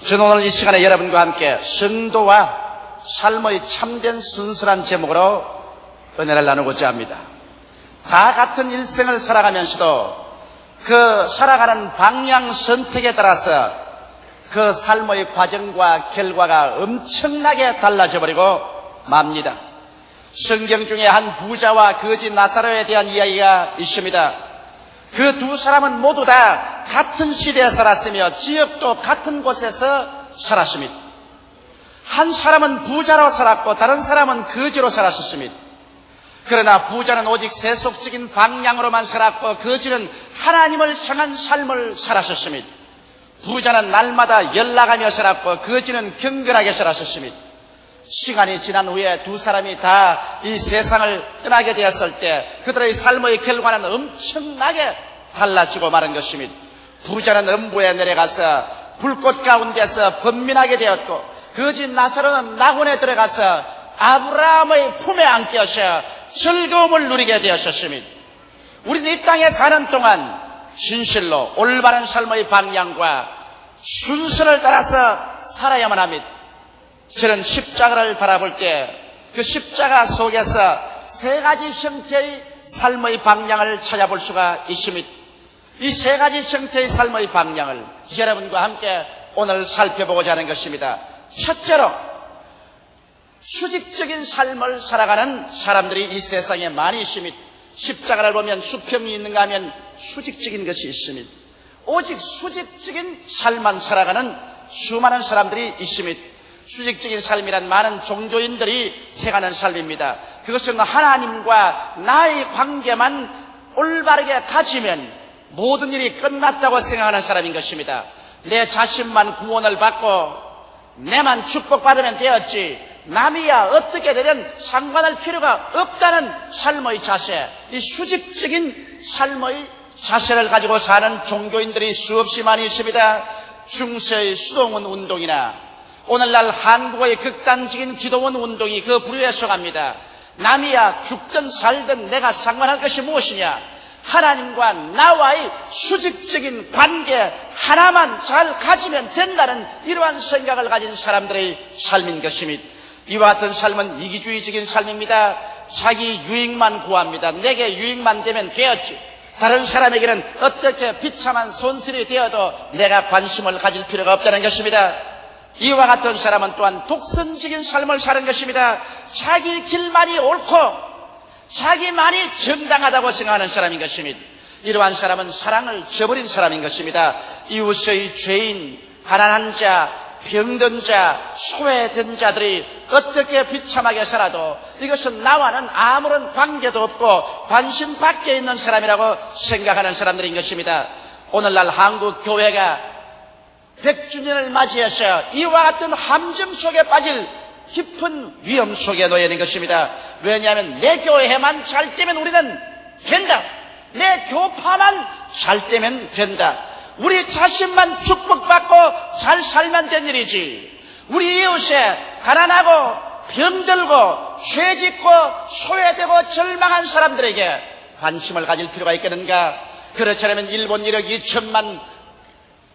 저는 오늘 이 시간에 여러분과 함께 성도와 삶의 참된 순수한 제목으로 은혜를 나누고자 합니다. 다 같은 일생을 살아가면서도 그 살아가는 방향 선택에 따라서 그 삶의 과정과 결과가 엄청나게 달라져 버리고 맙니다. 성경 중에 한 부자와 거지 나사로에 대한 이야기가 있습니다. 그 두 사람은 모두 다 같은 시대에 살았으며 지역도 같은 곳에서 살았습니다. 한 사람은 부자로 살았고 다른 사람은 거지로 살았습니다. 그러나 부자는 오직 세속적인 방향으로만 살았고 거지는 하나님을 향한 삶을 살았습니다. 부자는 날마다 연락하며 살았고 거지는 경건하게 살았습니다. 시간이 지난 후에 두 사람이 다 이 세상을 떠나게 되었을 때 그들의 삶의 결과는 엄청나게 달라지고 마는 것입니다. 부자는 음부에 내려가서 불꽃 가운데서 번민하게 되었고 거지 나사로는 낙원에 들어가서 아브라함의 품에 안겨서 즐거움을 누리게 되었습니다. 우리는 이 땅에 사는 동안 진실로 올바른 삶의 방향과 순서를 따라서 살아야만 합니다. 저는 십자가를 바라볼 때 그 십자가 속에서 세 가지 형태의 삶의 방향을 찾아볼 수가 있습니다. 이 세 가지 형태의 삶의 방향을 여러분과 함께 오늘 살펴보고자 하는 것입니다. 첫째로 수직적인 삶을 살아가는 사람들이 이 세상에 많이 있습니다. 십자가를 보면 수평이 있는가 하면 수직적인 것이 있습니다. 오직 수직적인 삶만 살아가는 수많은 사람들이 있습니다. 수직적인 삶이란 많은 종교인들이 택하는 삶입니다. 그것은 하나님과 나의 관계만 올바르게 가지면 모든 일이 끝났다고 생각하는 사람인 것입니다. 내 자신만 구원을 받고 내만 축복받으면 되었지 남이야 어떻게 되든 상관할 필요가 없다는 삶의 자세, 이 수직적인 삶의 자세를 가지고 사는 종교인들이 수없이 많이 있습니다. 중세의 수동원 운동이나 오늘날 한국의 극단적인 기도원 운동이 그 부류에 속합니다. 남이야 죽든 살든 내가 상관할 것이 무엇이냐, 하나님과 나와의 수직적인 관계 하나만 잘 가지면 된다는 이러한 생각을 가진 사람들의 삶인 것입니다. 이와 같은 삶은 이기주의적인 삶입니다. 자기 유익만 구합니다. 내게 유익만 되면 되었지 다른 사람에게는 어떻게 비참한 손실이 되어도 내가 관심을 가질 필요가 없다는 것입니다. 이와 같은 사람은 또한 독선적인 삶을 사는 것입니다. 자기 길만이 옳고 자기만이 정당하다고 생각하는 사람인 것입니다. 이러한 사람은 사랑을 저버린 사람인 것입니다. 이웃의 죄인, 가난한 자, 병든 자, 소외된 자들이 어떻게 비참하게 살아도 이것은 나와는 아무런 관계도 없고 관심 밖에 있는 사람이라고 생각하는 사람들인 것입니다. 오늘날 한국 교회가 100주년을 맞이해서 이와 같은 함정 속에 빠질 깊은 위험 속에 놓여 있는 것입니다. 왜냐하면 내 교회만 잘 되면 우리는 된다. 내 교파만 잘 되면 된다. 우리 자신만 축복받고 잘 살면 된 일이지 우리 이웃에 가난하고 병들고 죄짓고 소외되고 절망한 사람들에게 관심을 가질 필요가 있겠는가? 그렇지 않으면 일본 1억 2천만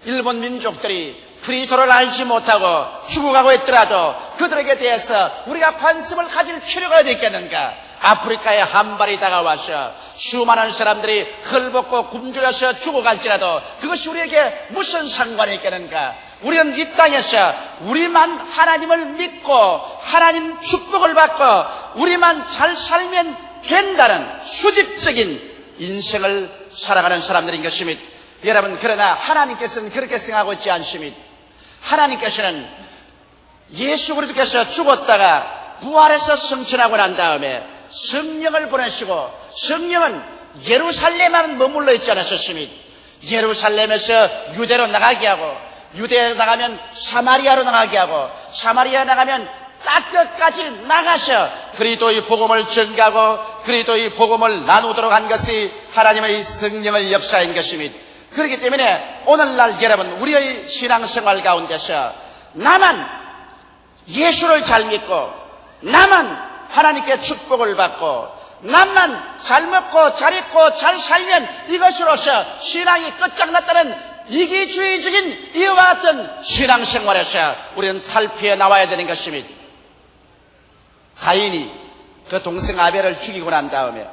일본 민족들이 그리스도를 알지 못하고 죽어가고 있더라도 그들에게 대해서 우리가 관심을 가질 필요가 어디 있겠는가? 아프리카에 한발이 다가와서 수많은 사람들이 헐벗고 굶주려서 죽어갈지라도 그것이 우리에게 무슨 상관이 있겠는가? 우리는 이 땅에서 우리만 하나님을 믿고 하나님 축복을 받고 우리만 잘 살면 된다는 수직적인 인생을 살아가는 사람들인 것입니다. 여러분, 그러나 하나님께서는 그렇게 생각하고 있지 않습니다. 하나님께서는 예수 그리스도께서 죽었다가 부활해서 승천하고 난 다음에 성령을 보내시고 성령은 예루살렘만 머물러 있지 않으셨습니다. 예루살렘에서 유대로 나가게 하고 유대에 나가면 사마리아로 나가게 하고 사마리아에 나가면 땅끝까지 나가셔 그리스도의 복음을 전가하고 그리스도의 복음을 나누도록 한 것이 하나님의 성령의 역사인 것입니다. 그렇기 때문에 오늘날 여러분 우리의 신앙생활 가운데서 나만 예수를 잘 믿고 나만 하나님께 축복을 받고 나만 잘 먹고 잘 입고 잘 살면 이것으로서 신앙이 끝장났다는 이기주의적인 이와 같은 신앙생활에서 우리는 탈피해 나와야 되는 것입니다. 가인이 그 동생 아벨을 죽이고 난 다음에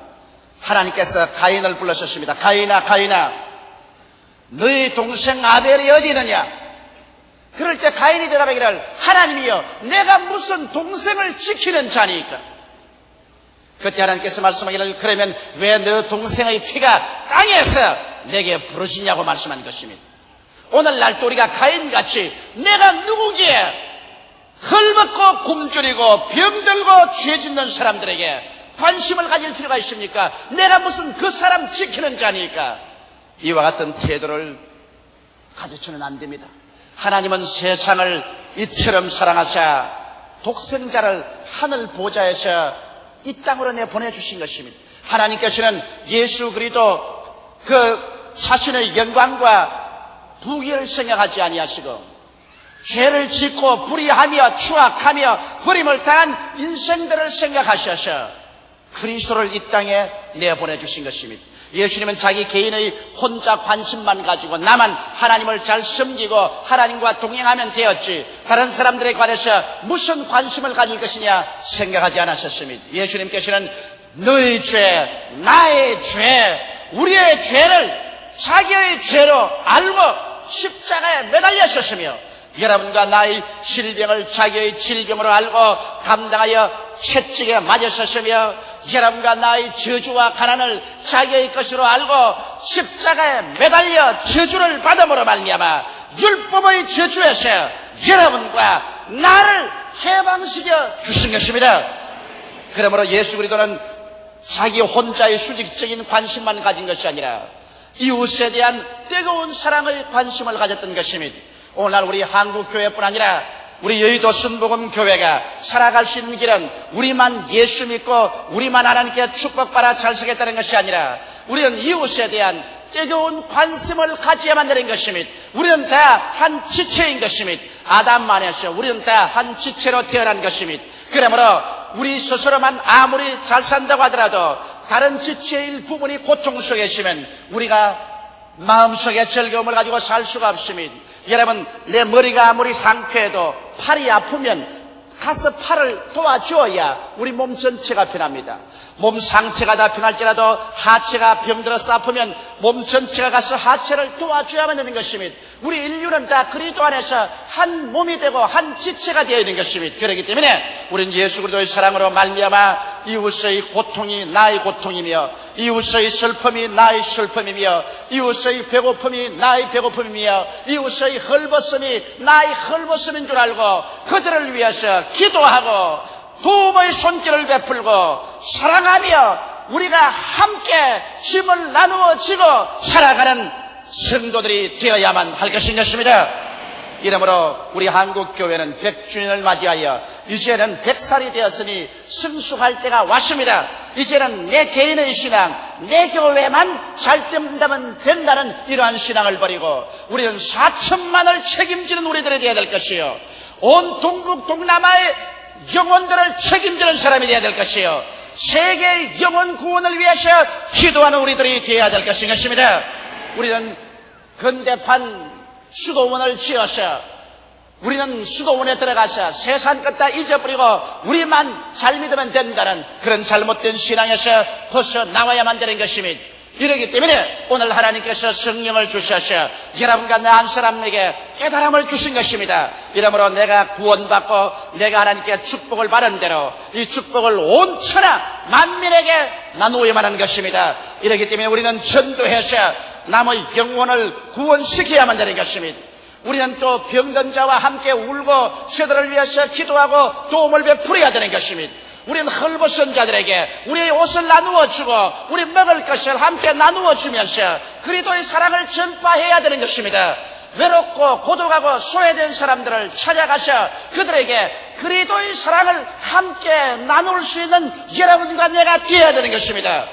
하나님께서 가인을 불러셨습니다. 가인아, 가인아, 너희 동생 아벨이 어디 있느냐? 그럴 때 가인이 대답하기를, 하나님이여, 내가 무슨 동생을 지키는 자니까? 그때 하나님께서 말씀하기를, 그러면 왜 너 동생의 피가 땅에서 내게 부르시냐고 말씀한 것입니다. 오늘날 또 우리가 가인같이 내가 누구기에 헐벗고 굶주리고 병들고 죄 짓는 사람들에게 관심을 가질 필요가 있습니까? 내가 무슨 그 사람 지키는 자니까? 이와 같은 태도를 가져서는 안 됩니다. 하나님은 세상을 이처럼 사랑하사 독생자를 하늘 보좌에서 이 땅으로 내보내주신 것입니다. 하나님께서는 예수 그리스도 그 자신의 영광과 부귀를 생각하지 아니하시고 죄를 짓고 불의하며 추악하며 버림을 당한 인생들을 생각하셔서 그리스도를 이 땅에 내보내주신 것입니다. 예수님은 자기 개인의 혼자 관심만 가지고 나만 하나님을 잘 섬기고 하나님과 동행하면 되었지 다른 사람들에 관해서 무슨 관심을 가질 것이냐 생각하지 않으셨습니다. 예수님께서는 너의 죄, 나의 죄, 우리의 죄를 자기의 죄로 알고 십자가에 매달렸었으며 여러분과 나의 질병을 자기의 질병으로 알고 감당하여 채찍에 맞았었으며 여러분과 나의 저주와 가난을 자기의 것으로 알고 십자가에 매달려 저주를 받음으로 말미암아 율법의 저주에서 여러분과 나를 해방시켜 주신 것입니다. 그러므로 예수 그리스도는 자기 혼자의 수직적인 관심만 가진 것이 아니라 이웃에 대한 뜨거운 사랑의 관심을 가졌던 것입니다. 오늘날 우리 한국교회뿐 아니라 우리 여의도 순복음교회가 살아갈 수 있는 길은 우리만 예수 믿고 우리만 하나님께 축복받아 잘 살겠다는 것이 아니라 우리는 이웃에 대한 뜨거운 관심을 가져야만 되는 것입니다. 우리는 다 한 지체인 것입니다. 아담만에서 우리는 다 한 지체로 태어난 것입니다. 그러므로 우리 스스로만 아무리 잘 산다고 하더라도 다른 지체일 부분이 고통 속에 있으면 우리가 마음속에 즐거움을 가지고 살 수가 없습니다. 여러분, 내 머리가 아무리 상쾌해도 팔이 아프면 가서 팔을 도와줘야 우리 몸 전체가 편합니다. 몸 상체가 다 편할지라도 하체가 병들어서 아프면 몸 전체가 가서 하체를 도와줘야만 되는 것입니다. 우리 인류는 다 그리스도 안에서 한 몸이 되고 한 지체가 되어 있는 것입니다. 그렇기 때문에 우리는 예수 그리스도의 사랑으로 말미암아 이웃의 고통이 나의 고통이며 이웃의 슬픔이 나의 슬픔이며 이웃의 배고픔이 나의 배고픔이며 이웃의 헐벗음이 나의 헐벗음인 줄 알고 그들을 위해서 기도하고 도움의 손길을 베풀고 사랑하며 우리가 함께 짐을 나누어 지고 살아가는 성도들이 되어야만 할 것입니다. 이러므로 우리 한국교회는 100주년을 맞이하여 이제는 100살이 되었으니 승수할 때가 왔습니다. 이제는 내 개인의 신앙, 내 교회만 잘 된다면 된다는 이러한 신앙을 버리고 우리는 4천만을 책임지는 우리들이 되어야 될 것이요, 온 동북 동남아의 영혼들을 책임지는 사람이 되어야 될 것이요, 세계의 영혼 구원을 위해서 기도하는 우리들이 되어야 될 것입니다. 우리는 건대판 수도원을 지어서 우리는 수도원에 들어가서 세상 것 다 잊어버리고 우리만 잘 믿으면 된다는 그런 잘못된 신앙에서 벗어나와야만 되는 것입니다. 이러기 때문에 오늘 하나님께서 성령을 주셔서 여러분과 나 한 사람에게 깨달음을 주신 것입니다. 이러므로 내가 구원받고 내가 하나님께 축복을 받은 대로 이 축복을 온 천하 만민에게 나누어야만 하는 것입니다. 이러기 때문에 우리는 전도해서 남의 영혼을 구원시켜야만 되는 것입니다. 우리는 또 병든 자와 함께 울고 저들을 위해서 기도하고 도움을 베풀어야 되는 것입니다. 우리는 헐벗은 자들에게 우리의 옷을 나누어 주고 우리 먹을 것을 함께 나누어 주면서 그리스도의 사랑을 전파해야 되는 것입니다. 외롭고 고독하고 소외된 사람들을 찾아가서 그들에게 그리스도의 사랑을 함께 나눌 수 있는 여러분과 내가 되어야 되는 것입니다.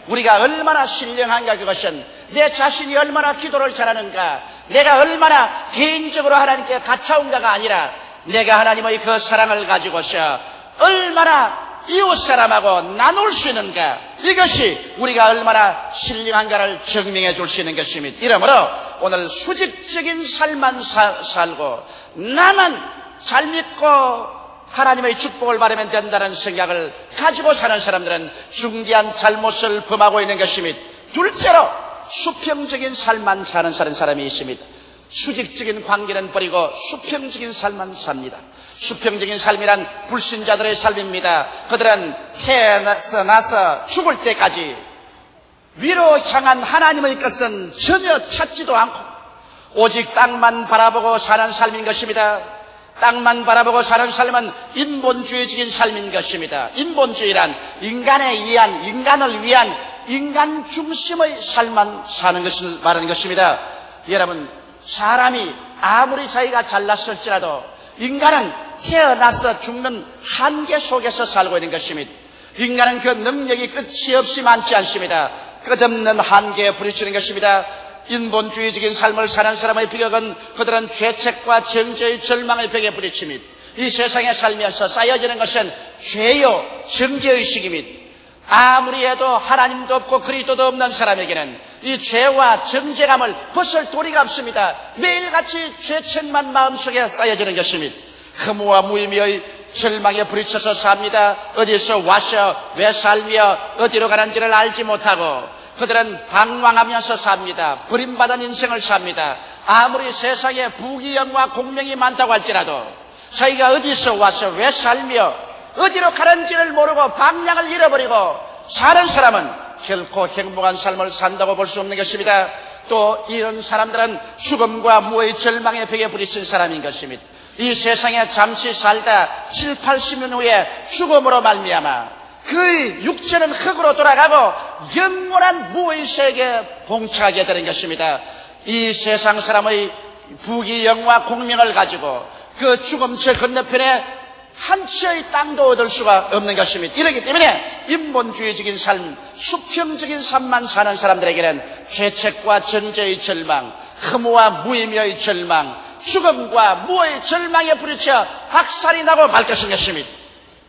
우리가 얼마나 신령한가, 그것은 내 자신이 얼마나 기도를 잘하는가, 내가 얼마나 개인적으로 하나님께 가차운가가 아니라 내가 하나님의 그 사랑을 가지고서 얼마나 이웃 사람하고 나눌 수 있는가, 이것이 우리가 얼마나 신령한가를 증명해 줄 수 있는 것입니다. 이러므로 오늘 수직적인 삶만 살고 나만 잘 믿고 하나님의 축복을 받으면 된다는 생각을 가지고 사는 사람들은 중대한 잘못을 범하고 있는 것입니다. 둘째로 수평적인 삶만 사는 사람이 있습니다. 수직적인 관계는 버리고 수평적인 삶만 삽니다. 수평적인 삶이란 불신자들의 삶입니다. 그들은 태어나서 죽을 때까지 위로 향한 하나님의 것은 전혀 찾지도 않고 오직 땅만 바라보고 사는 삶인 것입니다. 땅만 바라보고 사는 삶은 인본주의적인 삶인 것입니다. 인본주의란 인간을 위한 인간 중심의 삶만 사는 것을 말하는 것입니다. 여러분, 사람이 아무리 자기가 잘났을지라도 인간은 태어나서 죽는 한계 속에서 살고 있는 것입니다. 인간은 그 능력이 끝이 없이 많지 않습니다. 끝없는 한계에 부딪히는 것입니다. 인본주의적인 삶을 사는 사람의 비극은 그들은 죄책과 정죄의 절망의 벽에 부딪힙니다. 이 세상에 살면서 쌓여지는 것은 죄요 정죄의식입니다. 아무리 해도 하나님도 없고 그리스도도 없는 사람에게는 이 죄와 정죄감을 벗을 도리가 없습니다. 매일같이 죄책만 마음속에 쌓여지는 것입니다. 허무와 무의미의 절망에 부딪혀서 삽니다. 어디서 와서 왜 살며 어디로 가는지를 알지 못하고 그들은 방황하면서 삽니다. 버림받은 인생을 삽니다. 아무리 세상에 부귀영화 공명이 많다고 할지라도 자기가 어디서 와서 왜 살며 어디로 가는지를 모르고 방향을 잃어버리고 사는 사람은 결코 행복한 삶을 산다고 볼 수 없는 것입니다. 또 이런 사람들은 죽음과 무의 절망의 벽에 부딪힌 사람인 것입니다. 이 세상에 잠시 살다 7, 80년 후에 죽음으로 말미암아 그 육체는 흙으로 돌아가고 영원한 무의 세계에 봉착하게 되는 것입니다. 이 세상 사람의 부귀영화 공명을 가지고 그 죽음 저 건너편에 한 치의 땅도 얻을 수가 없는 것입니다. 이렇기 때문에 인본주의적인 삶, 수평적인 삶만 사는 사람들에게는 죄책과 정죄의 절망, 허무와 무의미의 절망, 죽음과 무의 절망에 부딪혀 박살이 나고 말 것입니다.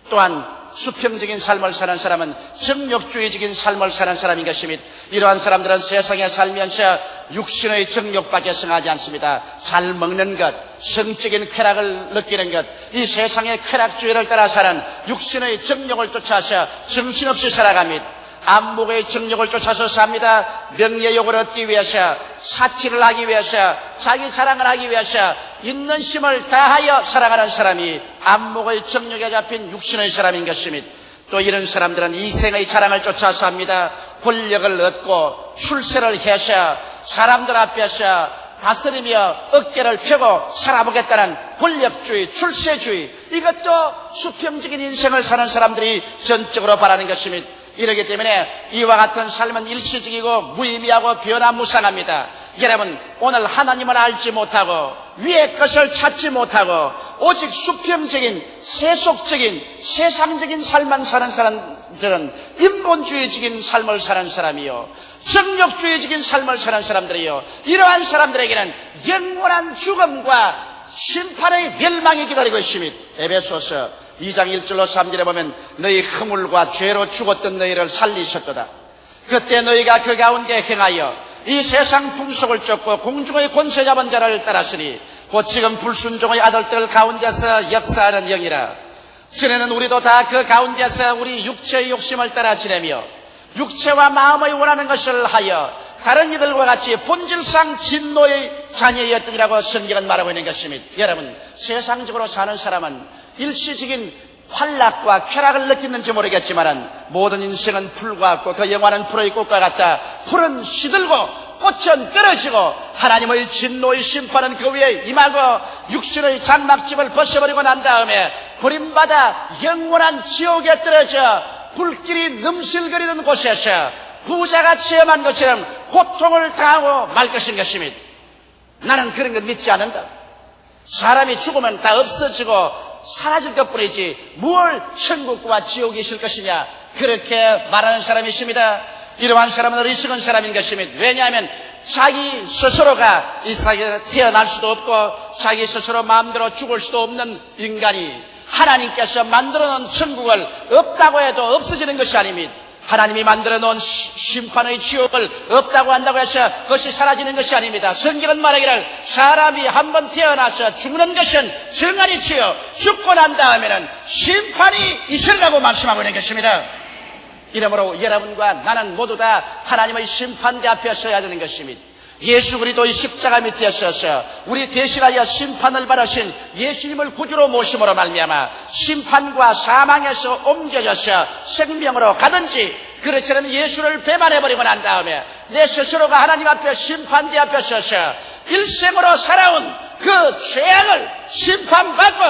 또한 수평적인 삶을 사는 사람은 정욕주의적인 삶을 사는 사람인 것입니다. 이러한 사람들은 세상에 살면서 육신의 정욕밖에 성하지 않습니다. 잘 먹는 것, 성적인 쾌락을 느끼는 것, 이 세상의 쾌락주의를 따라 사는 육신의 정욕을 쫓아서 정신없이 살아갑니다. 안목의 정욕을 쫓아서 삽니다. 명예욕을 얻기 위해서, 사치를 하기 위해서, 자기 자랑을 하기 위해서 있는 힘을 다하여 살아가는 사람이 안목의 정욕에 잡힌 육신의 사람인 것입니다. 또 이런 사람들은 이생의 자랑을 쫓아서 합니다. 권력을 얻고 출세를 해서 사람들 앞에서 다스리며 어깨를 펴고 살아보겠다는 권력주의, 출세주의, 이것도 수평적인 인생을 사는 사람들이 전적으로 바라는 것입니다. 이러기 때문에 이와 같은 삶은 일시적이고 무의미하고 변화무쌍합니다. 여러분, 오늘 하나님을 알지 못하고 위의 것을 찾지 못하고 오직 수평적인, 세속적인, 세상적인 삶만 사는 사람들은 인본주의적인 삶을 사는 사람이요, 정욕주의적인 삶을 사는 사람들이요, 이러한 사람들에게는 영원한 죽음과 심판의 멸망이 기다리고 있습니다. 에베소서 2장 1절로 3절에 보면 너희 허물과 죄로 죽었던 너희를 살리셨도다. 그때 너희가 그 가운데 행하여 이 세상 풍속을 쫓고 공중의 권세 잡은 자를 따랐으니 곧 지금 불순종의 아들들 가운데서 역사하는 영이라. 전에는 우리도 다 그 가운데서 우리 육체의 욕심을 따라 지내며 육체와 마음의 원하는 것을 하여 다른 이들과 같이 본질상 진노의 자녀였더니라고 성경은 말하고 있는 것입니다. 여러분, 세상적으로 사는 사람은 일시적인 환락과 쾌락을 느끼는지 모르겠지만 모든 인생은 풀과 같고 그 영화는 풀의 꽃과 같다. 풀은 시들고 꽃은 떨어지고 하나님의 진노의 심판은 그 위에 임하고 육신의 장막집을 벗어버리고 난 다음에 버림받아 영원한 지옥에 떨어져 불길이 넘실거리는 곳에서 부자가 체험한 것처럼 고통을 당하고 말 것입니다. 나는 그런 걸 믿지 않는다. 사람이 죽으면 다 없어지고 사라질 것뿐이지 뭘 천국과 지옥이 있을 것이냐, 그렇게 말하는 사람이 있습니다. 이러한 사람은 어리석은 사람인 것입니다. 왜냐하면 자기 스스로가 이 세상에 태어날 수도 없고 자기 스스로 마음대로 죽을 수도 없는 인간이 하나님께서 만들어놓은 천국을 없다고 해도 없어지는 것이 아닙니다. 하나님이 만들어 놓은 심판의 지옥을 없다고 한다고 해서 그것이 사라지는 것이 아닙니다. 성경은 말하기를 사람이 한번 태어나서 죽는 것은 정한이치요 죽고 난 다음에는 심판이 있으리라고 말씀하고 있는 것입니다. 이러므로 여러분과 나는 모두 다 하나님의 심판대 앞에 서야 되는 것입니다. 예수 그리스도의 십자가 밑에 서서 우리 대신하여 심판을 받으신 예수님을 구주로 모심으로 말미암아 심판과 사망에서 옮겨져서 생명으로 가든지, 그렇지 않으면 예수를 배반해버리고 난 다음에 내 스스로가 하나님 앞에 심판대 앞에 서서 일생으로 살아온 그 죄악을 심판받고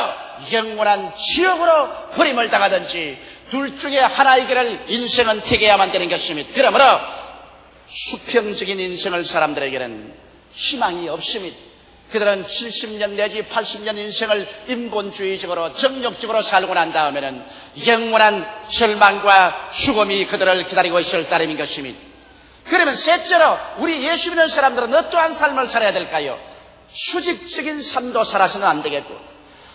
영원한 지옥으로 버림을 당하든지, 둘 중에 하나의 길을 인생은 택해야만 되는 것입니다. 그러므로 수평적인 인생을 사람들에게는 희망이 없습니다. 그들은 70년 내지 80년 인생을 인본주의적으로 정욕적으로 살고 난 다음에는 영원한 절망과 죽음이 그들을 기다리고 있을 따름인 것입니다. 그러면 셋째로 우리 예수 믿는 사람들은 어떠한 삶을 살아야 될까요? 수직적인 삶도 살아서는 안 되겠고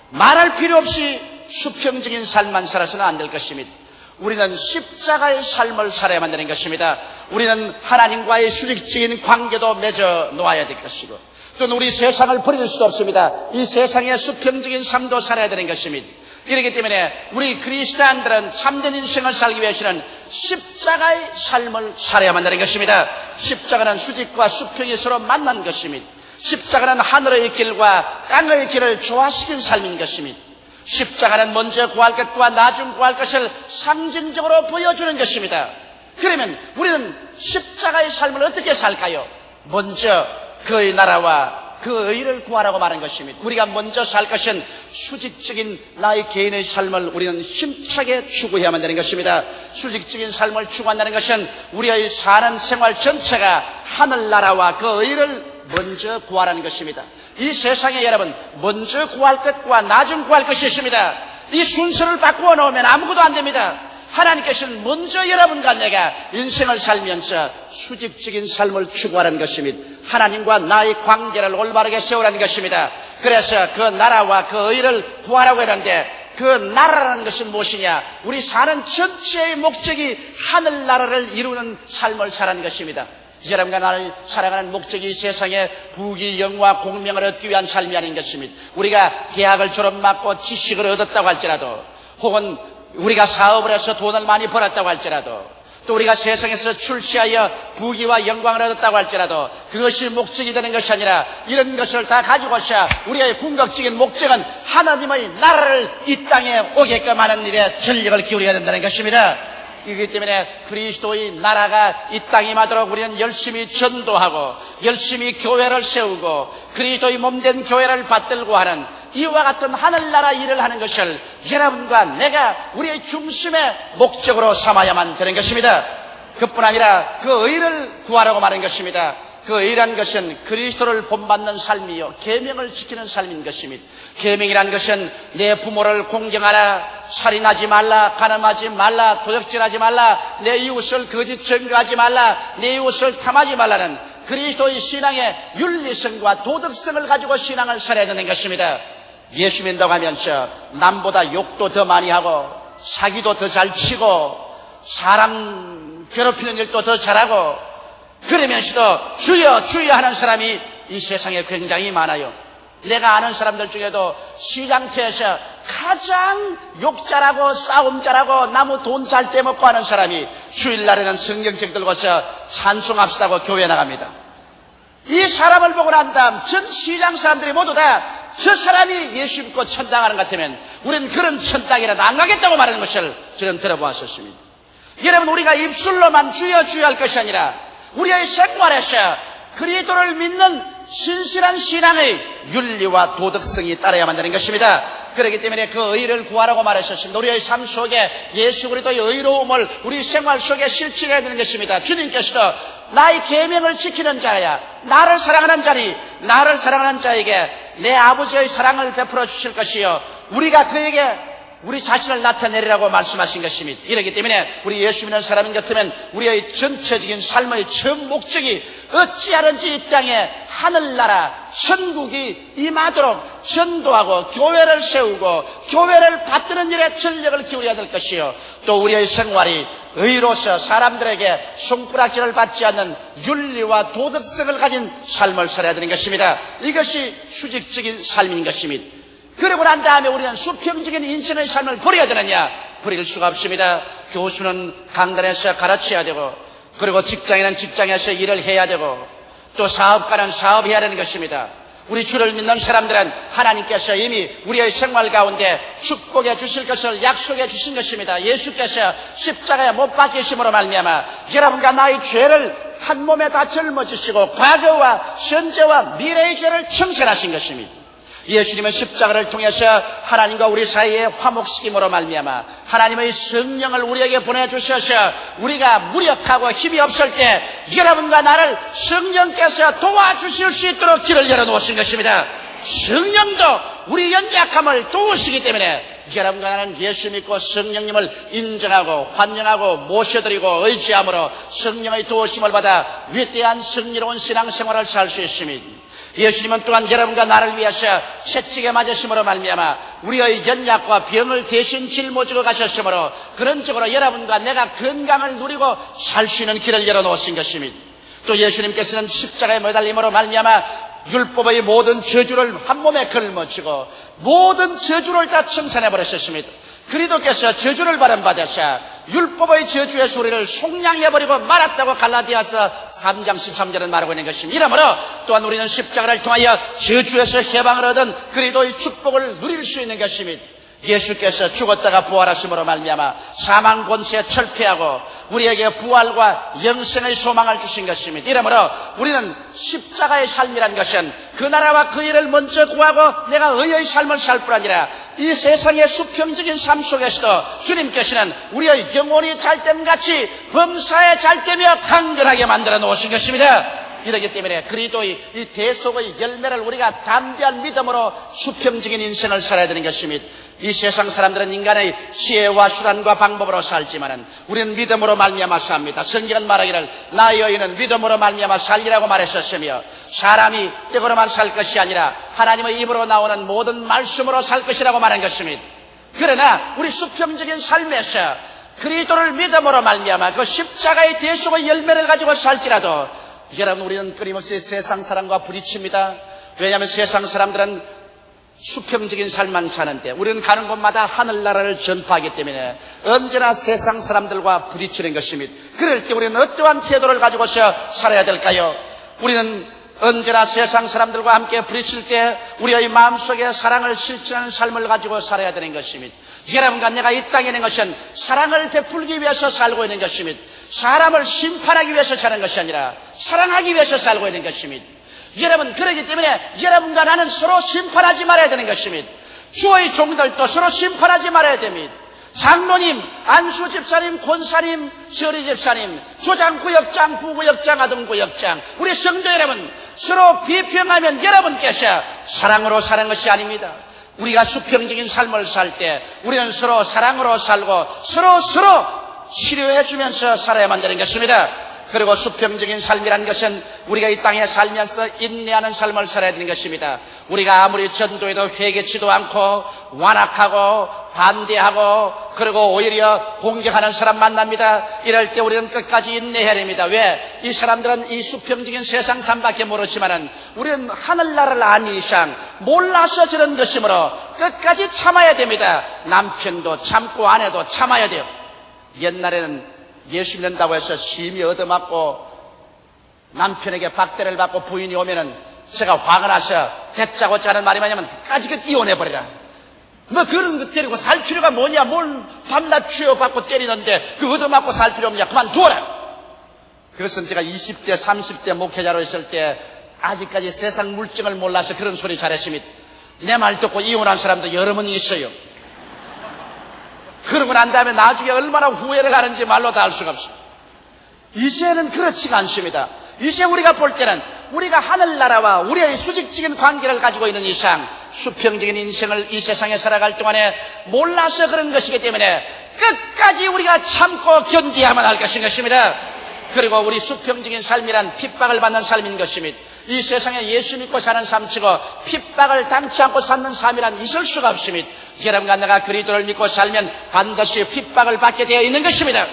말할 필요 없이 수평적인 삶만 살아서는 안 될 것입니다. 우리는 십자가의 삶을 살아야만 되는 것입니다. 우리는 하나님과의 수직적인 관계도 맺어 놓아야 될 것이고, 또는 우리 세상을 버릴 수도 없습니다. 이 세상의 수평적인 삶도 살아야 되는 것입니다. 이렇기 때문에 우리 그리스도인들은 참된 인생을 살기 위해서는 십자가의 삶을 살아야만 되는 것입니다. 십자가는 수직과 수평이 서로 만난 것입니다. 십자가는 하늘의 길과 땅의 길을 조화시킨 삶인 것입니다. 십자가는 먼저 구할 것과 나중 구할 것을 상징적으로 보여주는 것입니다. 그러면 우리는 십자가의 삶을 어떻게 살까요? 먼저 그의 나라와 그 의를 구하라고 말한 것입니다. 우리가 먼저 살 것은 수직적인 나의 개인의 삶을 우리는 힘차게 추구해야만 되는 것입니다. 수직적인 삶을 추구한다는 것은 우리의 사는 생활 전체가 하늘나라와 그 의를 먼저 구하라는 것입니다. 이 세상에 여러분 먼저 구할 것과 나중 구할 것이 있습니다. 이 순서를 바꾸어 놓으면 아무것도 안 됩니다. 하나님께서는 먼저 여러분과 내가 인생을 살면서 수직적인 삶을 추구하라는 것입니다. 하나님과 나의 관계를 올바르게 세우라는 것입니다. 그래서 그 나라와 그 의를 구하라고 했는데, 그 나라라는 것은 무엇이냐? 우리 사는 전체의 목적이 하늘나라를 이루는 삶을 사라는 것입니다. 여러분과 나를 살아가는 목적이 세상의 부귀, 영화, 공명을 얻기 위한 삶이 아닌 것입니다. 우리가 대학을 졸업하고 지식을 얻었다고 할지라도, 혹은 우리가 사업을 해서 돈을 많이 벌었다고 할지라도, 또 우리가 세상에서 출세하여 부귀와 영광을 얻었다고 할지라도 그것이 목적이 되는 것이 아니라, 이런 것을 다 가지고서 우리의 궁극적인 목적은 하나님의 나라를 이 땅에 오게끔 하는 일에 전력을 기울여야 된다는 것입니다. 이기 때문에 그리스도의 나라가 이 땅에 임하도록 우리는 열심히 전도하고 열심히 교회를 세우고 그리스도의 몸된 교회를 받들고 하는 이와 같은 하늘나라 일을 하는 것을 여러분과 내가 우리의 중심의 목적으로 삼아야만 되는 것입니다. 그뿐 아니라 그 의를 구하라고 말한 것입니다. 그 의라는 것은 그리스도를 본받는 삶이요 계명을 지키는 삶인 것입니다. 계명이라는 것은 내 부모를 공경하라, 살인하지 말라, 간음하지 말라, 도적질하지 말라, 내 이웃을 거짓 증거하지 말라, 내 이웃을 탐하지 말라는 그리스도의 신앙의 윤리성과 도덕성을 가지고 신앙을 살아야 되는 것입니다. 예수 믿는다고 하면서 남보다 욕도 더 많이 하고 사기도 더 잘 치고 사람 괴롭히는 일도 더 잘하고 그러면서도 주여 주여 하는 사람이 이 세상에 굉장히 많아요. 내가 아는 사람들 중에도 시장터에서 가장 욕 잘하고 싸움 잘하고 나무 돈 잘 떼먹고 하는 사람이 주일날에는 성경책 들고서 찬송합시다고 교회 나갑니다. 이 사람을 보고 난 다음 전 시장 사람들이 모두 다 저 사람이 예수 믿고 천당하는 것 같으면 우리는 그런 천당이라도 안 가겠다고 말하는 것을 저는 들어보았었습니다. 여러분, 우리가 입술로만 주여 주여 할 것이 아니라 우리의 생활에서 그리스도를 믿는 신실한 신앙의 윤리와 도덕성이 따라야만 되는 것입니다. 그렇기 때문에 그 의를 구하라고 말하셨습니다. 우리의 삶 속에 예수 그리스도의 의로움을 우리 생활 속에 실천해야 되는 것입니다. 주님께서도 나의 계명을 지키는 자야, 나를 사랑하는 자니 나를 사랑하는 자에게 내 아버지의 사랑을 베풀어 주실 것이요 우리가 그에게 우리 자신을 나타내리라고 말씀하신 것입니다. 이렇기 때문에 우리 예수 믿는 사람인 같으면 우리의 전체적인 삶의 전 목적이 어찌하든지 이 땅에 하늘나라 천국이 임하도록 전도하고 교회를 세우고 교회를 받드는 일에 전력을 기울여야 될 것이요 또 우리의 생활이 의로서 사람들에게 손가락질을 받지 않는 윤리와 도덕성을 가진 삶을 살아야 되는 것입니다. 이것이 수직적인 삶인 것입니다. 그러고 난 다음에 우리는 수평적인 인생의 삶을 버려야 되느냐? 버릴 수가 없습니다. 교수는 강단에서 가르쳐야 되고, 그리고 직장인은 직장에서 일을 해야 되고, 또 사업가는 사업해야 되는 것입니다. 우리 주를 믿는 사람들은 하나님께서 이미 우리의 생활 가운데 축복해 주실 것을 약속해 주신 것입니다. 예수께서 십자가에 못 박히심으로 말미암아 여러분과 나의 죄를 한 몸에 다 짊어지시고 과거와 현재와 미래의 죄를 청산하신 것입니다. 예수님은 십자가를 통해서 하나님과 우리 사이에 화목시킴으로 말미암아 하나님의 성령을 우리에게 보내주셔서 우리가 무력하고 힘이 없을 때 여러분과 나를 성령께서 도와주실 수 있도록 길을 열어놓으신 것입니다. 성령도 우리 연약함을 도우시기 때문에 여러분과 나는 예수 믿고 성령님을 인정하고 환영하고 모셔드리고 의지함으로 성령의 도우심을 받아 위대한 승리로운 신앙생활을 살 수 있습니다. 예수님은 또한 여러분과 나를 위해서 채찍에 맞으심으로 말미암아 우리의 연약과 병을 대신 짊어지고 가셨으므로 그런 쪽으로 여러분과 내가 건강을 누리고 살 수 있는 길을 열어놓으신 것입니다. 또 예수님께서는 십자가에 매달림으로 말미암아 율법의 모든 저주를 한 몸에 걸머지고 모든 저주를 다 청산해버리셨습니다. 그리스도께서 저주를 받으셔 율법의 저주의 소리를 속량해버리고 말았다고 갈라디아서 3장 13절은 말하고 있는 것입니다. 이러므로 또한 우리는 십자가를 통하여 저주에서 해방을 얻은 그리스도의 축복을 누릴 수 있는 것입니다. 예수께서 죽었다가 부활하심으로 말미암아 사망 권세 철폐하고 우리에게 부활과 영생의 소망을 주신 것입니다. 이러므로 우리는 십자가의 삶이란 것은 그 나라와 그 일을 먼저 구하고 내가 의의 삶을 살 뿐 아니라 이 세상의 수평적인 삶 속에서도 주님께서는 우리의 영혼이 잘됨같이 범사에 잘되며 강건하게 만들어 놓으신 것입니다. 이러기 때문에 그리스도의 이 대속의 열매를 우리가 담대한 믿음으로 수평적인 인생을 살아야 되는 것입니다. 이 세상 사람들은 인간의 지혜와 수단과 방법으로 살지만은 우리는 믿음으로 말미암아 삽니다. 성경은 말하기를 나의 의인은 믿음으로 말미암아 살리라고 말했었으며 사람이 뜻으로만 살 것이 아니라 하나님의 입으로 나오는 모든 말씀으로 살 것이라고 말한 것입니다. 그러나 우리 수평적인 삶에서 그리스도를 믿음으로 말미암아 그 십자가의 대속의 열매를 가지고 살지라도 여러분 우리는 끊임없이 세상 사람과 부딪힙니다. 왜냐하면 세상 사람들은 수평적인 삶만 사는데 우리는 가는 곳마다 하늘나라를 전파하기 때문에 언제나 세상 사람들과 부딪히는 것입니다. 그럴 때 우리는 어떠한 태도를 가지고서 살아야 될까요? 우리는 언제나 세상 사람들과 함께 부딪힐 때 우리의 마음속에 사랑을 실천하는 삶을 가지고 살아야 되는 것입니다. 여러분과 내가 이 땅에 있는 것은 사랑을 베풀기 위해서 살고 있는 것입니다. 사람을 심판하기 위해서 사는 것이 아니라 사랑하기 위해서 살고 있는 것입니다. 여러분 그렇기 때문에 여러분과 나는 서로 심판하지 말아야 되는 것입니다. 주의 종들도 서로 심판하지 말아야 됩니다. 장로님, 안수 집사님, 권사님, 서리 집사님, 조장구역장, 부구역장, 아동구역장 우리 성도 여러분 서로 비평하면 여러분께서 사랑으로 사는 것이 아닙니다. 우리가 수평적인 삶을 살 때 우리는 서로 사랑으로 살고 서로 치료해 주면서 살아야만 되는 것입니다. 그리고 수평적인 삶이라는 것은 우리가 이 땅에 살면서 인내하는 삶을 살아야 되는 것입니다. 우리가 아무리 전도해도 회개치도 않고 완악하고 반대하고 그리고 오히려 공격하는 사람 만납니다. 이럴 때 우리는 끝까지 인내해야 됩니다. 왜? 이 사람들은 이 수평적인 세상 삶밖에 모르지만은 우리는 하늘나라를 아는 이상 몰라서 저런 것이므로 끝까지 참아야 됩니다. 남편도 참고 아내도 참아야 돼요. 옛날에는 예수 믿는다고 해서 심히 얻어맞고 남편에게 박대를 받고 부인이 오면은 제가 화가 나서 대짜고짜 하는 말이 뭐냐면 끝까지 이혼해버리라. 뭐 그런 거 때리고 살 필요가 뭐냐. 뭘 밤낮 취업받고 때리는데 그 얻어맞고 살 필요 없냐. 그만두어라. 그것은 제가 20대 30대 목회자로 있을 때 아직까지 세상 물정을 몰라서 그런 소리 잘했습니다. 내 말 듣고 이혼한 사람도 여러 명 있어요. 그러고 난 다음에 나중에 얼마나 후회를 하는지 말로 다 알 수가 없어요. 이제는 그렇지가 않습니다. 이제 우리가 볼 때는 우리가 하늘나라와 우리의 수직적인 관계를 가지고 있는 이상 수평적인 인생을 이 세상에 살아갈 동안에 몰라서 그런 것이기 때문에 끝까지 우리가 참고 견디야만 할 것입니다. 그리고 우리 수평적인 삶이란 핍박을 받는 삶인 것입니다. 이 세상에 예수 믿고 사는 삶치고 핍박을 당치 않고 사는 삶이란 있을 수가 없습니다. 여러분과 내가 그리스도를 믿고 살면 반드시 핍박을 받게 되어 있는 것입니다.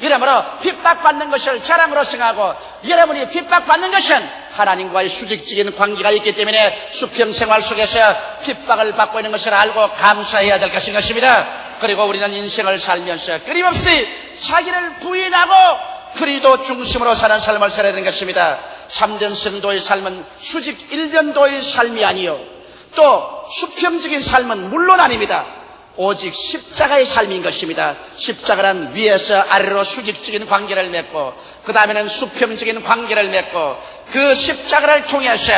이러므로 핍박받는 것을 자랑으로 생각하고 여러분이 핍박받는 것은 하나님과의 수직적인 관계가 있기 때문에 수평생활 속에서 핍박을 받고 있는 것을 알고 감사해야 될 것입니다. 그리고 우리는 인생을 살면서 끊임없이 자기를 부인하고 그리스도 중심으로 사는 삶을 살아야 되는 것입니다. 참된 성도의 삶은 수직 일변도의 삶이 아니요 또 수평적인 삶은 물론 아닙니다. 오직 십자가의 삶인 것입니다. 십자가란 위에서 아래로 수직적인 관계를 맺고 그 다음에는 수평적인 관계를 맺고 그 십자가를 통해서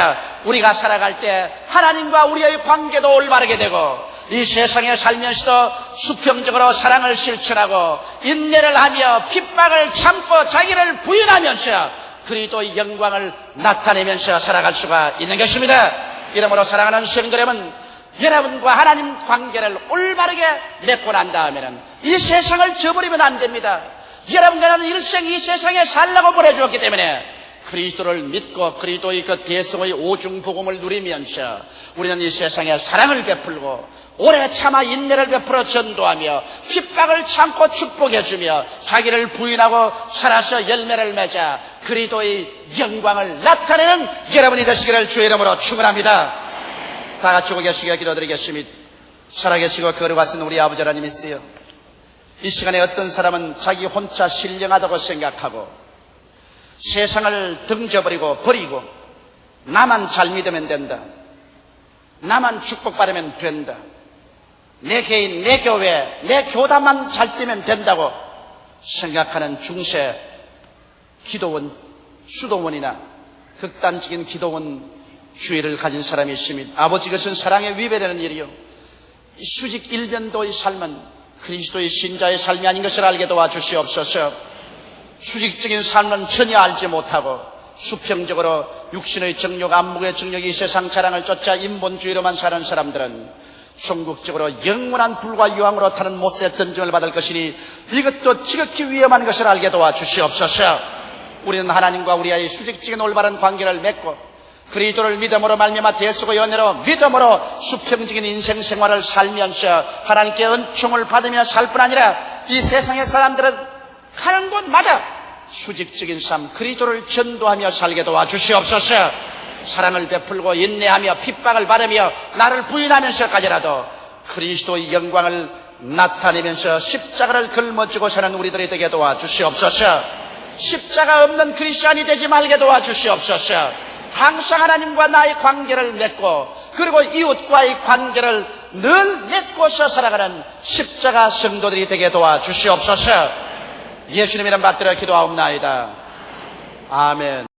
우리가 살아갈 때 하나님과 우리의 관계도 올바르게 되고 이 세상에 살면서도 수평적으로 사랑을 실천하고 인내를 하며 핍박을 참고 자기를 부인하면서 그리스도의 영광을 나타내면서 살아갈 수가 있는 것입니다. 이러므로 사랑하는 성도 여러분, 여러분과 하나님 관계를 올바르게 맺고 난 다음에는 이 세상을 저버리면 안 됩니다. 여러분과 나는 일생 이 세상에 살라고 보내주었기 때문에 그리스도를 믿고 그리스도의 그 대성의 오중복음을 누리면서 우리는 이 세상에 사랑을 베풀고 오래 참아 인내를 베풀어 전도하며 핍박을 참고 축복해주며 자기를 부인하고 살아서 열매를 맺어 그리스도의 영광을 나타내는 여러분이 되시기를 주의 이름으로 축원합니다. 다 같이 계시게 기도드리겠습니다. 살아계시고 거룩하신 우리 아버지 하나님 있어요. 이 시간에 어떤 사람은 자기 혼자 신령하다고 생각하고 세상을 등져버리고 버리고 나만 잘 믿으면 된다, 나만 축복받으면 된다, 내 개인, 내 교회, 내 교단만 잘 되면 된다고 생각하는 중세 기도원, 수도원이나 극단적인 기도원 주의를 가진 사람이 있습니다. 아버지, 그것은 사랑의 위배라는 일이요 수직 일변도의 삶은 그리스도의 신자의 삶이 아닌 것을 알게 도와주시옵소서. 수직적인 삶은 전혀 알지 못하고 수평적으로 육신의 정욕, 안목의 정욕이 이 세상 자랑을 쫓아 인본주의로만 사는 사람들은 종국적으로 영원한 불과 유황으로 타는 못새 던짐을 받을 것이니 이것도 지극히 위험한 것을 알게 도와주시옵소서. 우리는 하나님과 우리의 수직적인 올바른 관계를 맺고 그리스도를 믿음으로 말미암아 대속의 은혜로 믿음으로 수평적인 인생 생활을 살면서 하나님께 은총을 받으며 살 뿐 아니라 이 세상의 사람들은 가는 곳마다 수직적인 삶 그리스도를 전도하며 살게 도와주시옵소서. 사랑을 베풀고 인내하며 핍박을 받으며 나를 부인하면서까지라도 그리스도의 영광을 나타내면서 십자가를 걸머쥐고 사는 우리들이 되게 도와주시옵소서. 십자가 없는 크리스찬이 되지 말게 도와주시옵소서. 항상 하나님과 나의 관계를 맺고 그리고 이웃과의 관계를 늘 맺고서 살아가는 십자가 성도들이 되게 도와주시옵소서. 예수님 이름 받들어 기도하옵나이다. 아멘.